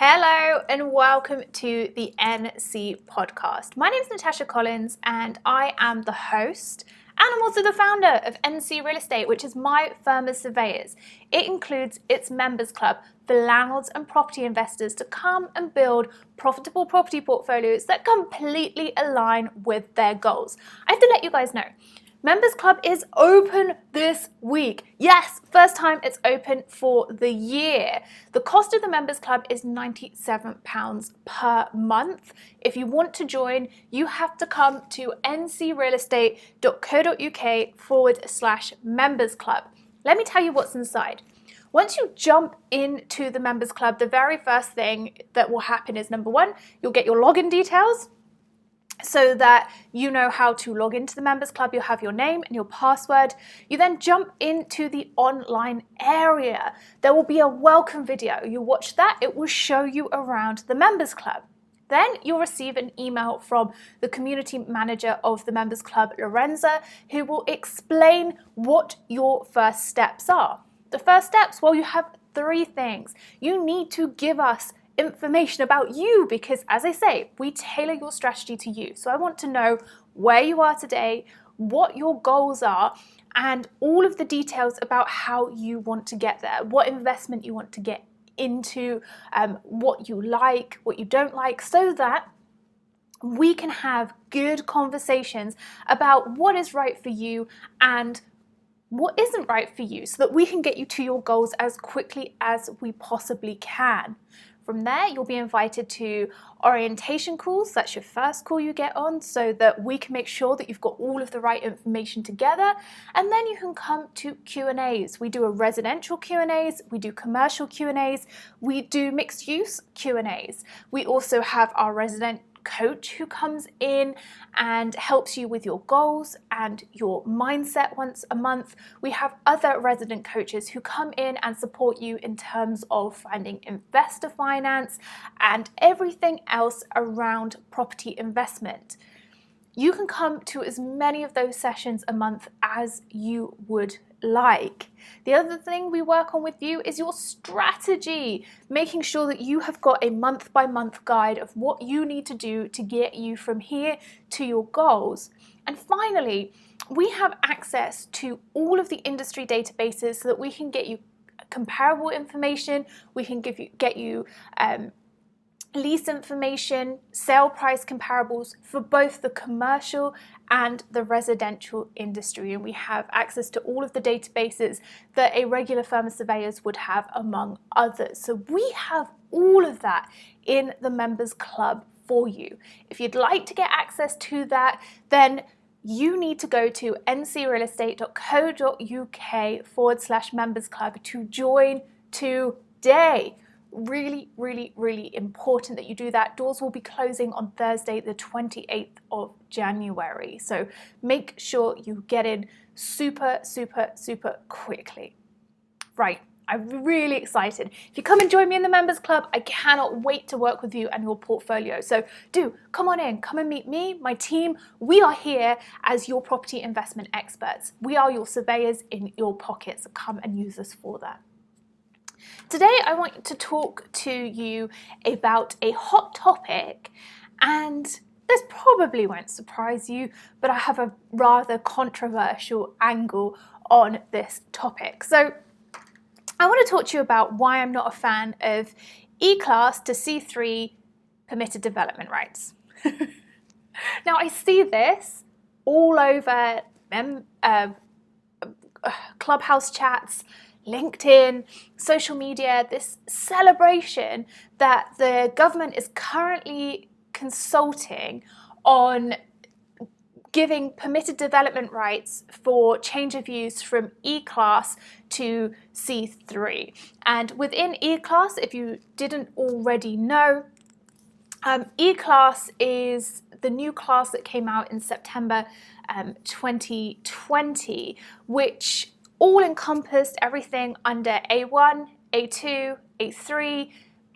Hello and welcome to the NC podcast. My name is Natasha Collins and I am the host and I'm also the founder of NC Real Estate, which is my firm of surveyors. It includes its members club for landlords and property investors to come and build profitable property portfolios that completely align with their goals. I have to let you guys know, Members Club is open this week. Yes, first time it's open for the year. The cost of the Members Club is £97 per month. If you want to join, you have to come to ncrealestate.co.uk/members club. Let me tell you what's inside. Once you jump into the Members Club, the very first thing that will happen is, number one, you'll get your login details, so that you know how to log into the Members Club. You'll have your name and your password. You then jump into the online area. There will be a welcome video. You watch that, it will show you around the Members Club. Then you'll receive an email from the community manager of the Members Club, Lorenza, who will explain what your first steps are. The first steps, well, you have three things. You need to give us information about you because, as I say, we tailor your strategy to you. So I want to know where you are today, what your goals are, and all of the details about how you want to get there, what investment you want to get into, what you like, what you don't like, so that we can have good conversations about what is right for you and what isn't right for you, so that we can get you to your goals as quickly as we possibly can. From there, you'll be invited to orientation calls. That's your first call you get on, so that we can make sure that you've got all of the right information together. And then you can come to Q&As. We do a residential Q&As, we do commercial Q&As, we do mixed use Q&As. We also have our resident coach who comes in and helps you with your goals and your mindset once a month. We have other resident coaches who come in and support you in terms of finding investor finance and everything else around property investment. You can come to as many of those sessions a month as you would like. The other thing we work on with you is your strategy, making sure that you have got a month-by-month guide of what you need to do to get you from here to your goals. And finally, we have access to all of the industry databases so that we can get you comparable information, we can get you lease information, sale price comparables for both the commercial and the residential industry. And we have access to all of the databases that a regular firm of surveyors would have, among others. So we have all of that in the Members Club for you. If you'd like to get access to that, then you need to go to ncrealestate.co.uk/members club to join today. Really, really, really important that you do that. Doors will be closing on Thursday, the 28th of January. So make sure you get in super, super, super quickly. Right, I'm really excited. If you come and join me in the Members Club, I cannot wait to work with you and your portfolio. So do come on in, come and meet me, my team. We are here as your property investment experts. We are your surveyors in your pockets. So come and use us for that. Today, I want to talk to you about a hot topic, and this probably won't surprise you, but I have a rather controversial angle on this topic. So I want to talk to you about why I'm not a fan of E-Class to C3 permitted development rights. Now, I see this all over Clubhouse chats, LinkedIn, social media, this celebration that the government is currently consulting on giving permitted development rights for change of use from E-Class to C3. And within E-Class, if you didn't already know, E-Class is the new class that came out in September 2020, which all encompassed everything under A1, A2, A3,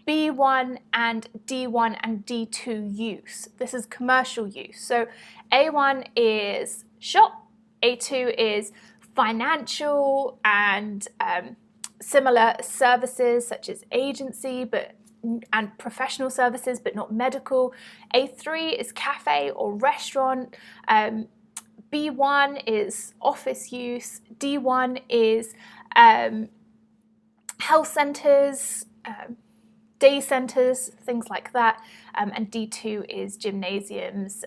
B1 and D1 and D2 use. This is commercial use. So A1 is shop, A2 is financial and similar services such as agency, but and professional services, but not medical. A3 is cafe or restaurant. B1 is office use. D1 is health centres, day centres, things like that. And D2 is gymnasiums,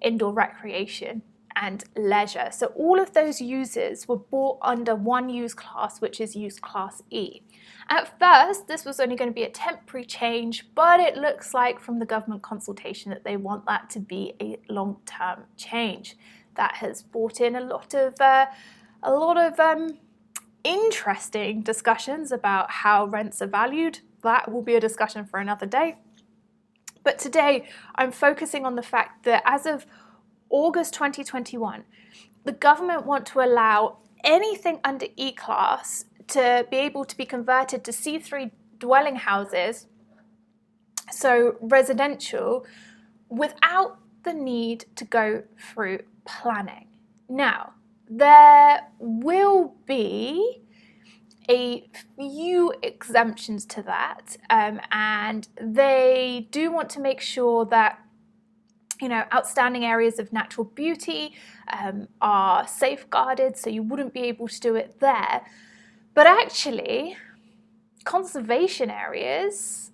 indoor recreation and leisure. So all of those uses were brought under one use class, which is use class E. At first, this was only going to be a temporary change, but it looks like from the government consultation that they want that to be a long-term change. That has brought in a lot of interesting discussions about how rents are valued. That will be a discussion for another day. But today, I'm focusing on the fact that as of August 2021, the government want to allow anything under E-class to be able to be converted to C3 dwelling houses, so residential, without the need to go through planning. Now, there will be a few exemptions to that, and they do want to make sure that outstanding areas of natural beauty are safeguarded, so you wouldn't be able to do it there. But actually, conservation areas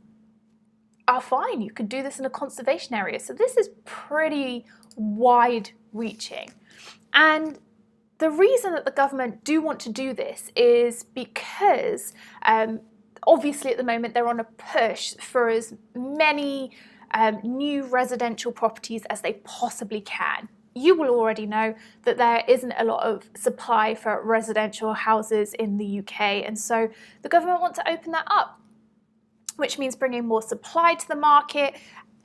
are fine. You could do this in a conservation area. So this is pretty wide-reaching. And the reason that the government do want to do this is because obviously at the moment they're on a push for as many new residential properties as they possibly can. You will already know that there isn't a lot of supply for residential houses in the UK, and so the government wants to open that up, which means bringing more supply to the market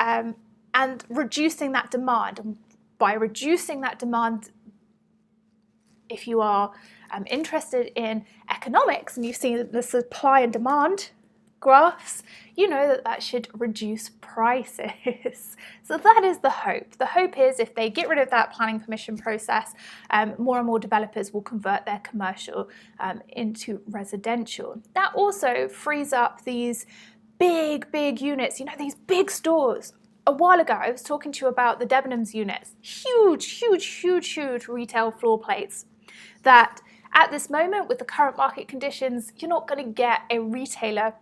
and reducing that demand. And by reducing that demand, if you are interested in economics and you've seen the supply and demand graphs, you know that that should reduce prices. So that is the hope. The hope is if they get rid of that planning permission process, more and more developers will convert their commercial into residential. That also frees up these big units, these big stores. A while ago, I was talking to you about the Debenhams units, huge retail floor plates that at this moment with the current market conditions, you're not going to get a retailer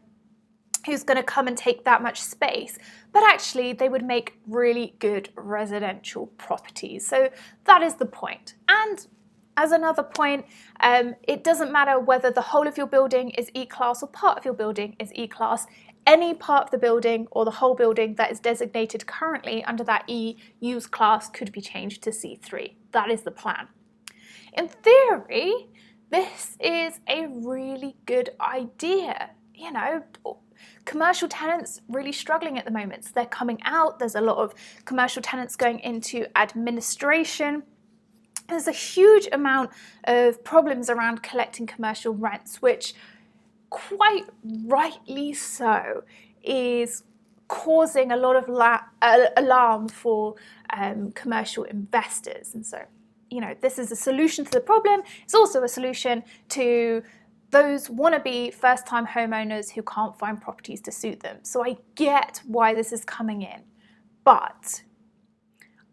who's going to come and take that much space, but actually they would make really good residential properties. So that is the point. And as another point, it doesn't matter whether the whole of your building is E-class or part of your building is E-class. Any part of the building or the whole building that is designated currently under that E use class could be changed to C3. That is the plan. In theory, this is a really good idea. Commercial tenants really struggling at the moment. So they're coming out. There's a lot of commercial tenants going into administration. There's a huge amount of problems around collecting commercial rents, which quite rightly so is causing a lot of alarm for commercial investors. And so, this is a solution to the problem. It's also a solution to those wannabe first-time homeowners who can't find properties to suit them. So I get why this is coming in, but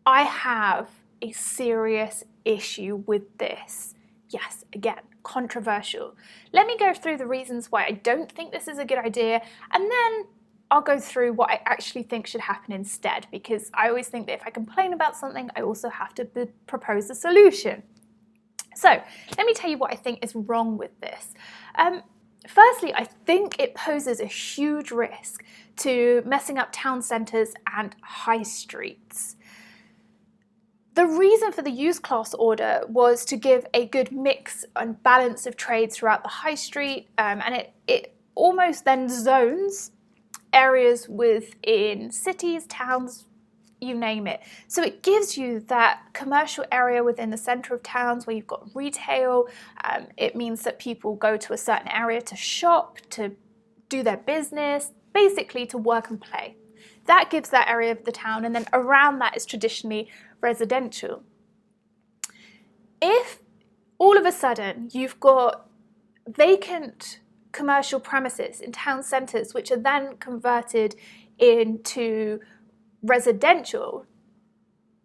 I have a serious issue with this. Yes, again, controversial. Let me go through the reasons why I don't think this is a good idea, and then I'll go through what I actually think should happen instead, because I always think that if I complain about something, I also have to propose a solution. So let me tell you what I think is wrong with this. Firstly, I think it poses a huge risk to messing up town centres and high streets. The reason for the use class order was to give a good mix and balance of trade throughout the high street, and it almost then zones areas within cities, towns, you name it. So it gives you that commercial area within the centre of towns where you've got retail. It means that people go to a certain area to shop, to do their business, basically to work and play. That gives that area of the town, and then around that is traditionally residential. If all of a sudden you've got vacant commercial premises in town centres, which are then converted into residential,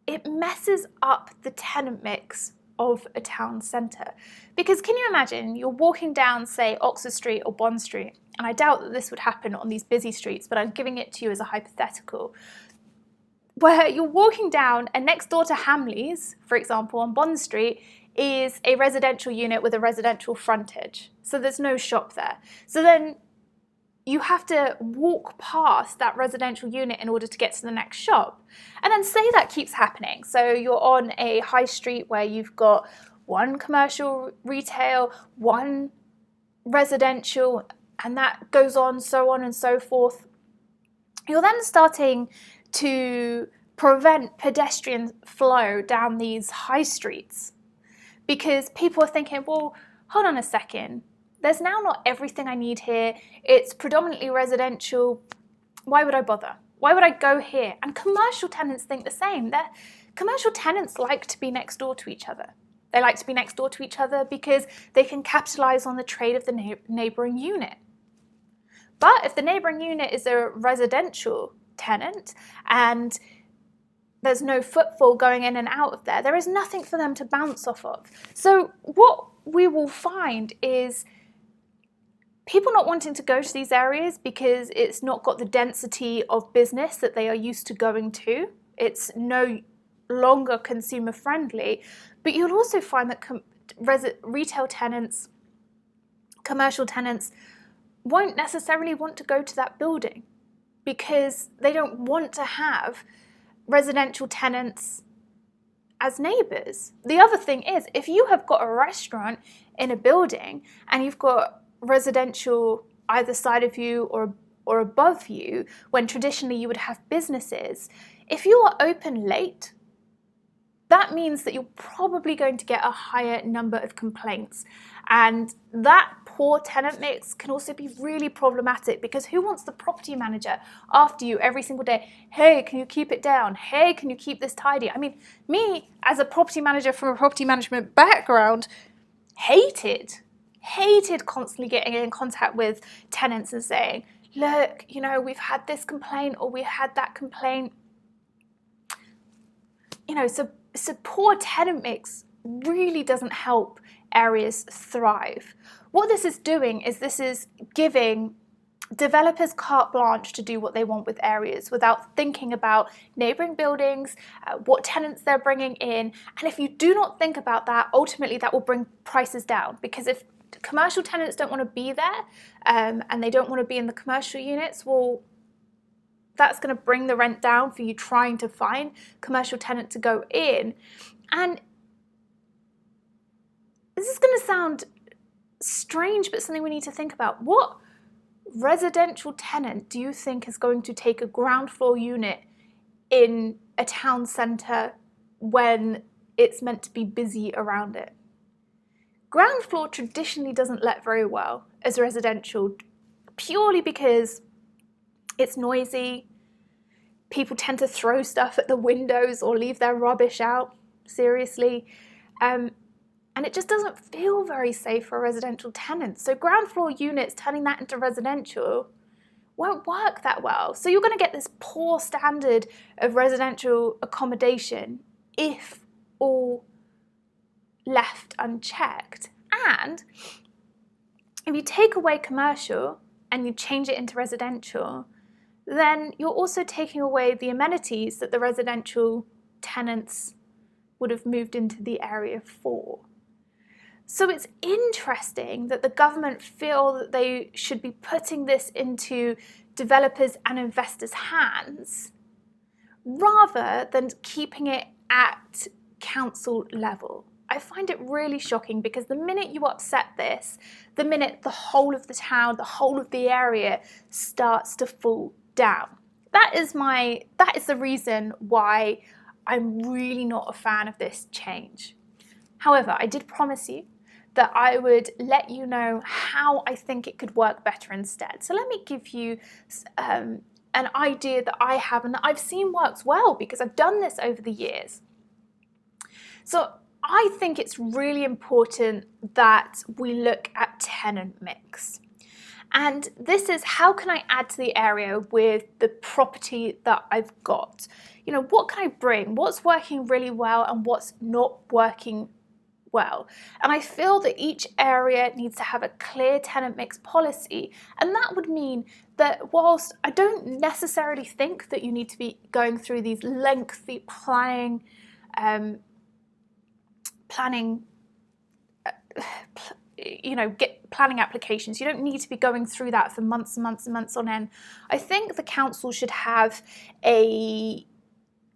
it messes up the tenant mix of a town centre. Because can you imagine, you're walking down, say, Oxford Street or Bond Street, and I doubt that this would happen on these busy streets, but I'm giving it to you as a hypothetical, where you're walking down and next door to Hamleys, for example, on Bond Street, is a residential unit with a residential frontage. So there's no shop there. So then you have to walk past that residential unit in order to get to the next shop. And then say that keeps happening. So you're on a high street where you've got one commercial retail, one residential, and that goes on and so forth. You're then starting to prevent pedestrian flow down these high streets because people are thinking, well, hold on a second. There's now not everything I need here. It's predominantly residential. Why would I bother? Why would I go here? And commercial tenants think the same. Commercial tenants like to be next door to each other. They like to be next door to each other because they can capitalize on the trade of the neighboring unit. But if the neighboring unit is a residential tenant and there's no footfall going in and out of there is nothing for them to bounce off of. So what we will find is people not wanting to go to these areas because it's not got the density of business that they are used to going to. It's no longer consumer friendly. But you'll also find that retail tenants, commercial tenants, won't necessarily want to go to that building because they don't want to have residential tenants as neighbours. The other thing is, if you have got a restaurant in a building and you've got residential either side of you or above you, when traditionally you would have businesses, if you are open late, that means that you're probably going to get a higher number of complaints. And that poor tenant mix can also be really problematic because who wants the property manager after you every single day? Hey, can you keep it down? Hey, can you keep this tidy? I mean, me as a property manager from a property management background, hated constantly getting in contact with tenants and saying, look, we've had this complaint or we had that complaint. So poor tenant mix really doesn't help areas thrive. What this is doing is this is giving developers carte blanche to do what they want with areas without thinking about neighbouring buildings, what tenants they're bringing in. And if you do not think about that, ultimately that will bring prices down, because if commercial tenants don't want to be there and they don't want to be in the commercial units, well, that's going to bring the rent down for you trying to find commercial tenant to go in. And this is going to sound strange, but something we need to think about. What residential tenant do you think is going to take a ground floor unit in a town centre when it's meant to be busy around it? Ground floor traditionally doesn't let very well as residential, purely because it's noisy. People tend to throw stuff at the windows or leave their rubbish out, seriously. And it just doesn't feel very safe for a residential tenant. So ground floor units, turning that into residential, won't work that well. So you're going to get this poor standard of residential accommodation if all left unchecked. And if you take away commercial and you change it into residential, then you're also taking away the amenities that the residential tenants would have moved into the area for. So it's interesting that the government feel that they should be putting this into developers and investors' hands rather than keeping it at council level. I find it really shocking because the minute you upset this, the minute the whole of the town, the whole of the area starts to fall down. That is the reason why I'm really not a fan of this change. However, I did promise you that I would let you know how I think it could work better instead. So let me give you an idea that I have and that I've seen works well because I've done this over the years. So I think it's really important that we look at tenant mix. And this is, how can I add to the area with the property that I've got? You know, what can I bring? What's working really well and what's not working well? And I feel that each area needs to have a clear tenant mix policy. And that would mean that whilst I don't necessarily think that you need to be going through these lengthy planning planning applications. You don't need to be going through that for months and months and months on end. I think the council should have a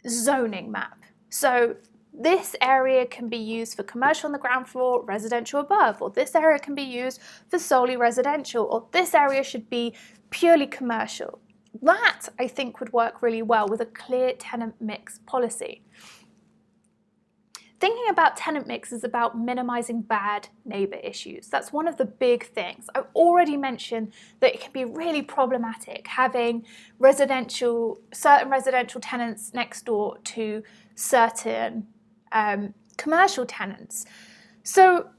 zoning map. So this area can be used for commercial on the ground floor, residential above, or this area can be used for solely residential, or this area should be purely commercial. That, I think, would work really well with a clear tenant mix policy. Thinking about tenant mix is about minimizing bad neighbor issues. That's one of the big things. I've already mentioned that it can be really problematic having certain residential tenants next door to certain commercial tenants. So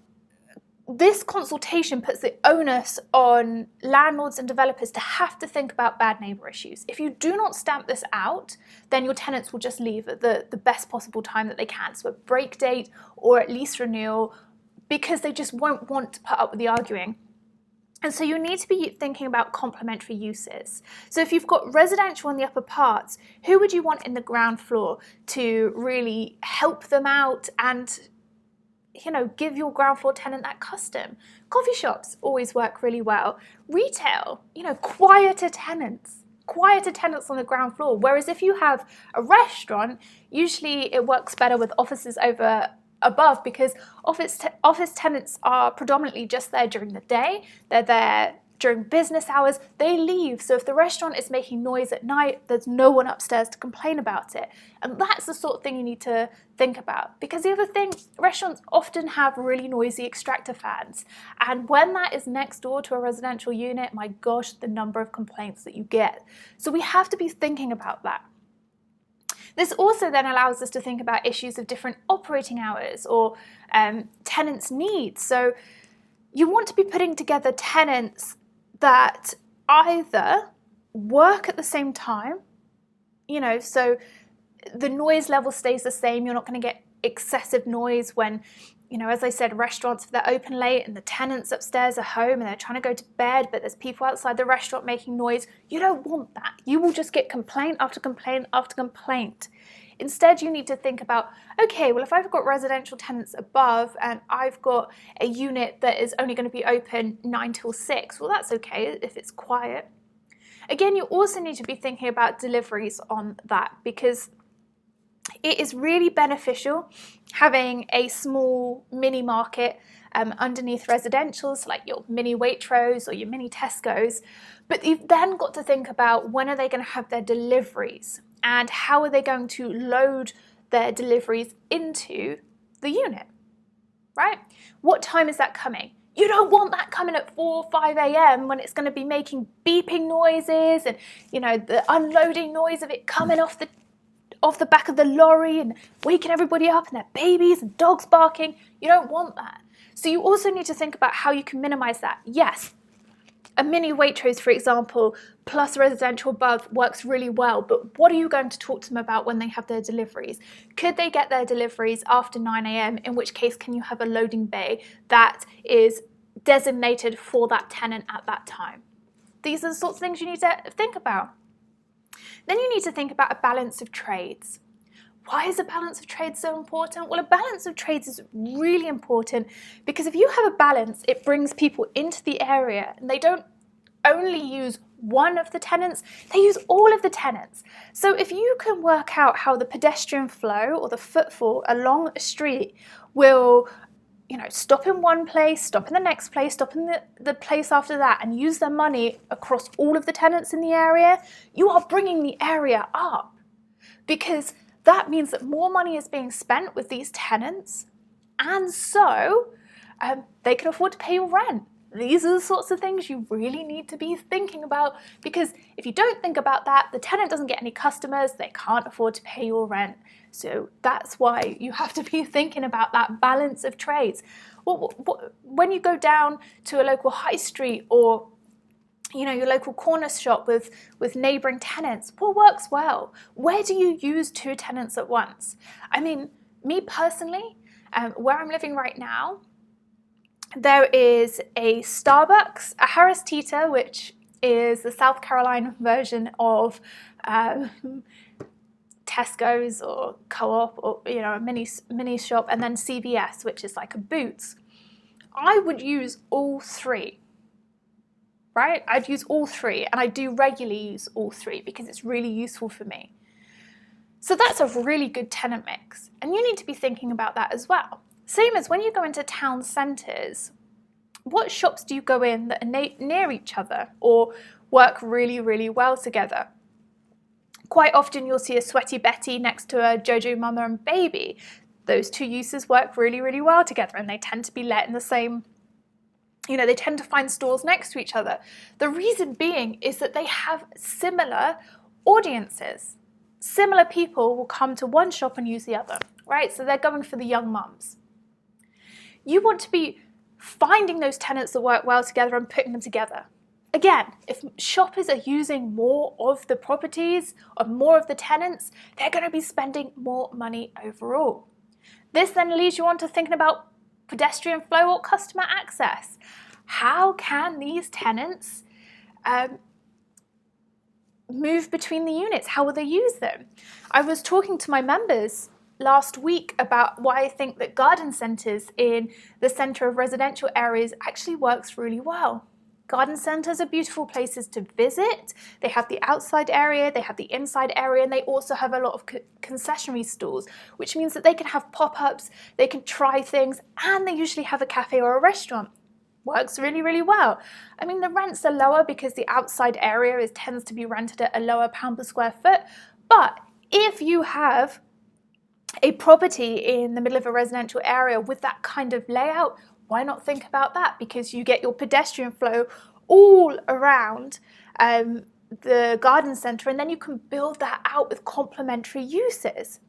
this consultation puts the onus on landlords and developers to have to think about bad neighbour issues. If you do not stamp this out, then your tenants will just leave at the best possible time that they can, so a break date or at least renewal, because they just won't want to put up with the arguing. And so you need to be thinking about complementary uses. So if you've got residential in the upper parts, who would you want in the ground floor to really help them out and give your ground floor tenant that custom? Coffee shops always work really well. Retail, quieter tenants on the ground floor. Whereas if you have a restaurant, usually it works better with offices above, because office tenants are predominantly just there during the day. They're there during business hours, they leave. So if the restaurant is making noise at night, there's no one upstairs to complain about it. And that's the sort of thing you need to think about. Because the other thing, restaurants often have really noisy extractor fans. And when that is next door to a residential unit, my gosh, the number of complaints that you get. So we have to be thinking about that. This also then allows us to think about issues of different operating hours or tenants' needs. So you want to be putting together tenants that either work at the same time, so the noise level stays the same. You're not going to get excessive noise when, as I said, restaurants, if they're open late and the tenants upstairs are home and they're trying to go to bed, but there's people outside the restaurant making noise. You don't want that. You will just get complaint after complaint after complaint. Instead, you need to think about, okay, well, if I've got residential tenants above and I've got a unit that is only going to be open 9 till 6, well, that's okay if it's quiet. Again, you also need to be thinking about deliveries on that, because it is really beneficial having a small mini market underneath residentials, like your mini Waitrose or your mini Tesco's. But you've then got to think about, when are they going to have their deliveries? And how are they going to load their deliveries into the unit, right? What time is that coming? You don't want that coming at 4 or 5 a.m. when it's going to be making beeping noises and, the unloading noise of it coming off the back of the lorry and waking everybody up and their babies and dogs barking. You don't want that. So you also need to think about how you can minimize that. Yes, a mini Waitrose, for example, plus residential above works really well, but what are you going to talk to them about when they have their deliveries? Could they get their deliveries after 9 a.m., in which case can you have a loading bay that is designated for that tenant at that time? These are the sorts of things you need to think about. Then you need to think about a balance of trades. Why is a balance of trades so important? Well, a balance of trades is really important because if you have a balance, it brings people into the area and they don't only use one of the tenants, they use all of the tenants. So if you can work out how the pedestrian flow or the footfall along a street will stop in one place, stop in the next place, stop in the place after that, and use their money across all of the tenants in the area, you are bringing the area up, because that means that more money is being spent with these tenants, and so they can afford to pay your rent. These are the sorts of things you really need to be thinking about, because if you don't think about that, the tenant doesn't get any customers, they can't afford to pay your rent. So that's why you have to be thinking about that balance of trades. When you go down to a local high street or your local corner shop with neighbouring tenants. What works well? Where do you use 2 tenants at once? I mean, me personally, where I'm living right now, there is a Starbucks, a Harris Teeter, which is the South Carolina version of Tesco's or Co-op, or a mini shop, and then CVS, which is like a Boots. I would use all 3. Right? I'd use all 3, and I do regularly use all 3 because it's really useful for me. So that's a really good tenant mix, and you need to be thinking about that as well. Same as when you go into town centres, what shops do you go in that are near each other or work really, really well together? Quite often you'll see a Sweaty Betty next to a Jojo Mama and Baby. Those 2 uses work really, really well together, and they tend to be let in the same, they tend to find stores next to each other. The reason being is that they have similar audiences. Similar people will come to one shop and use the other, right? So they're going for the young mums. You want to be finding those tenants that work well together and putting them together. Again, if shoppers are using more of the properties or more of the tenants, they're going to be spending more money overall. This then leads you on to thinking about pedestrian flow or customer access. How can these tenants move between the units? How will they use them? I was talking to my members last week about why I think that garden centres in the centre of residential areas actually works really well. Garden centres are beautiful places to visit. They have the outside area, they have the inside area, and they also have a lot of concessionary stalls, which means that they can have pop-ups, they can try things, and they usually have a cafe or a restaurant. Works really, really well. I mean, the rents are lower because the outside area tends to be rented at a lower pound per square foot, but if you have a property in the middle of a residential area with that kind of layout, why not think about that? Because you get your pedestrian flow all around the garden centre, and then you can build that out with complementary uses.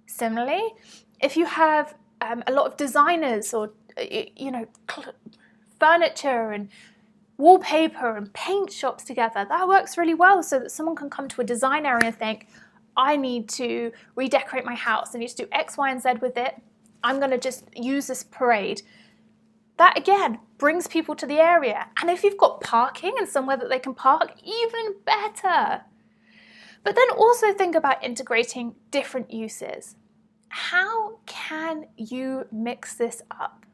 Similarly, if you have a lot of designers or furniture and wallpaper and paint shops together, that works really well, so that someone can come to a design area and think, I need to redecorate my house, I need to do X, Y, and Z with it. I'm going to just use this parade. That again brings people to the area. And if you've got parking and somewhere that they can park, even better. But then also think about integrating different uses. How can you mix this up?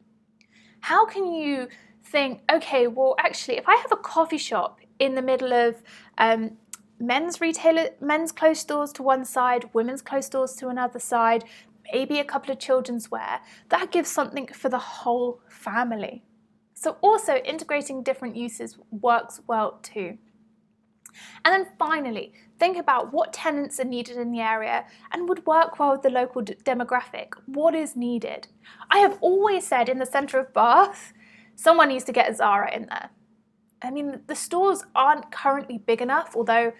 How can you think, okay, well, actually, if I have a coffee shop in the middle of men's clothes stores to one side, women's clothes stores to another side, maybe a couple of children's wear, that gives something for the whole family. So also integrating different uses works well too. And then finally, think about what tenants are needed in the area and would work well with the local demographic. What is needed? I have always said in the centre of Bath, someone needs to get a Zara in there. I mean, the stores aren't currently big enough, although,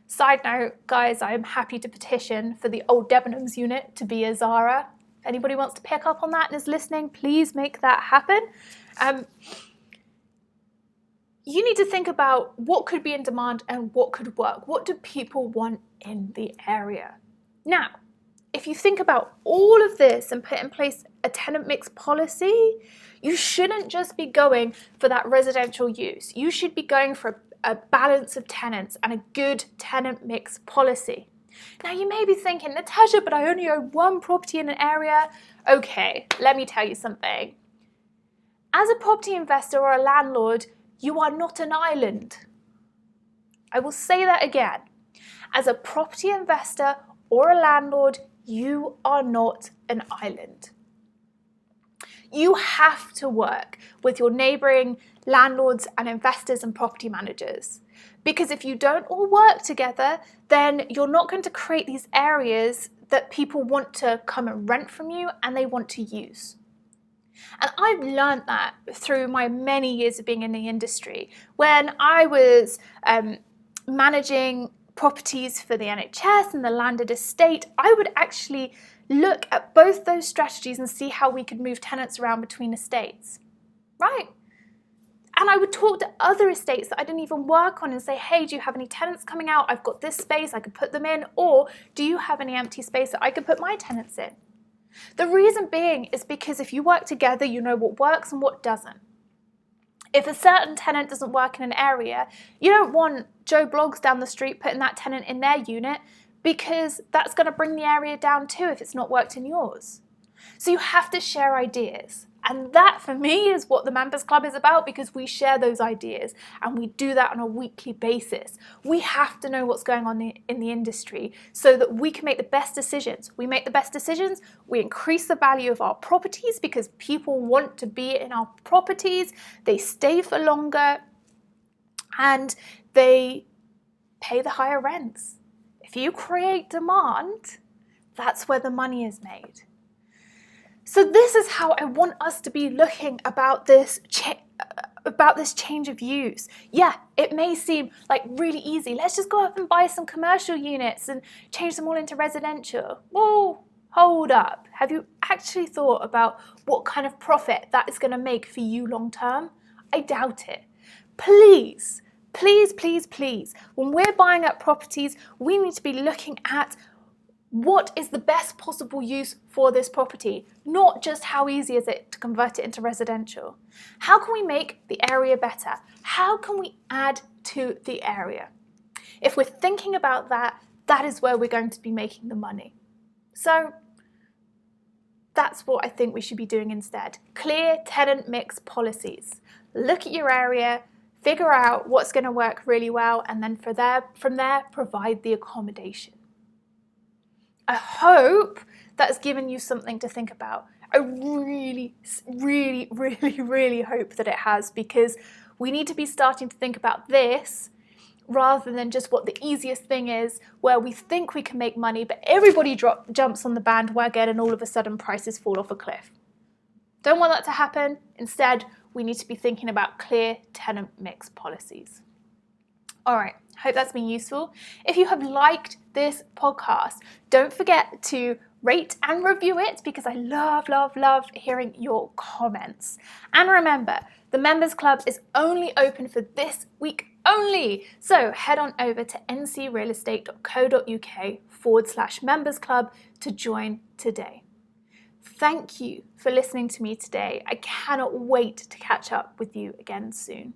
side note, guys, I am happy to petition for the old Debenhams unit to be a Zara. If anybody wants to pick up on that and is listening, please make that happen. You need to think about what could be in demand and what could work. What do people want in the area? Now, if you think about all of this and put in place a tenant mix policy, you shouldn't just be going for that residential use. You should be going for a balance of tenants and a good tenant mix policy. Now you may be thinking, Natasha, but I only own one property in an area. Okay, let me tell you something. As a property investor or a landlord, you are not an island. I will say that again. As a property investor or a landlord, you are not an island. You have to work with your neighbouring landlords and investors and property managers. Because if you don't all work together, then you're not going to create these areas that people want to come and rent from you and they want to use. And I've learned that through my many years of being in the industry. When I was managing properties for the NHS and the landed estate, I would actually look at both those strategies and see how we could move tenants around between estates, right? And I would talk to other estates that I didn't even work on and say, hey, do you have any tenants coming out? I've got this space, I could put them in. Or do you have any empty space that I could put my tenants in? The reason being is because if you work together, you know what works and what doesn't. If a certain tenant doesn't work in an area, you don't want Joe Bloggs down the street putting that tenant in their unit, because that's going to bring the area down too if it's not worked in yours. So you have to share ideas. And that, for me, is what the Members Club is about, because we share those ideas and we do that on a weekly basis. We have to know what's going on in the industry so that we can make the best decisions. We make the best decisions, we increase the value of our properties because people want to be in our properties, they stay for longer, and they pay the higher rents. If you create demand, that's where the money is made. So this is how I want us to be looking about this change of use. Yeah, it may seem like really easy. Let's just go up and buy some commercial units and change them all into residential. Whoa, hold up. Have you actually thought about what kind of profit that is going to make for you long term? I doubt it. Please, please, please, please, when we're buying up properties, we need to be looking at what is the best possible use for this property, not just how easy is it to convert it into residential. How can we make the area better? How can we add to the area? If we're thinking about that, that is where we're going to be making the money. So that's what I think we should be doing instead. Clear tenant mix policies. Look at your area, figure out what's going to work really well, and then from there, provide the accommodation. I hope that's given you something to think about. I really, really, really, really hope that it has, because we need to be starting to think about this rather than just what the easiest thing is, where we think we can make money, but everybody jumps on the bandwagon and all of a sudden prices fall off a cliff. Don't want that to happen. Instead, we need to be thinking about clear tenant mix policies. All right, hope that's been useful. If you have liked this podcast, don't forget to rate and review it, because I love, love, love hearing your comments. And remember, the Members Club is only open for this week only. So head on over to ncrealestate.co.uk/members club to join today. Thank you for listening to me today. I cannot wait to catch up with you again soon.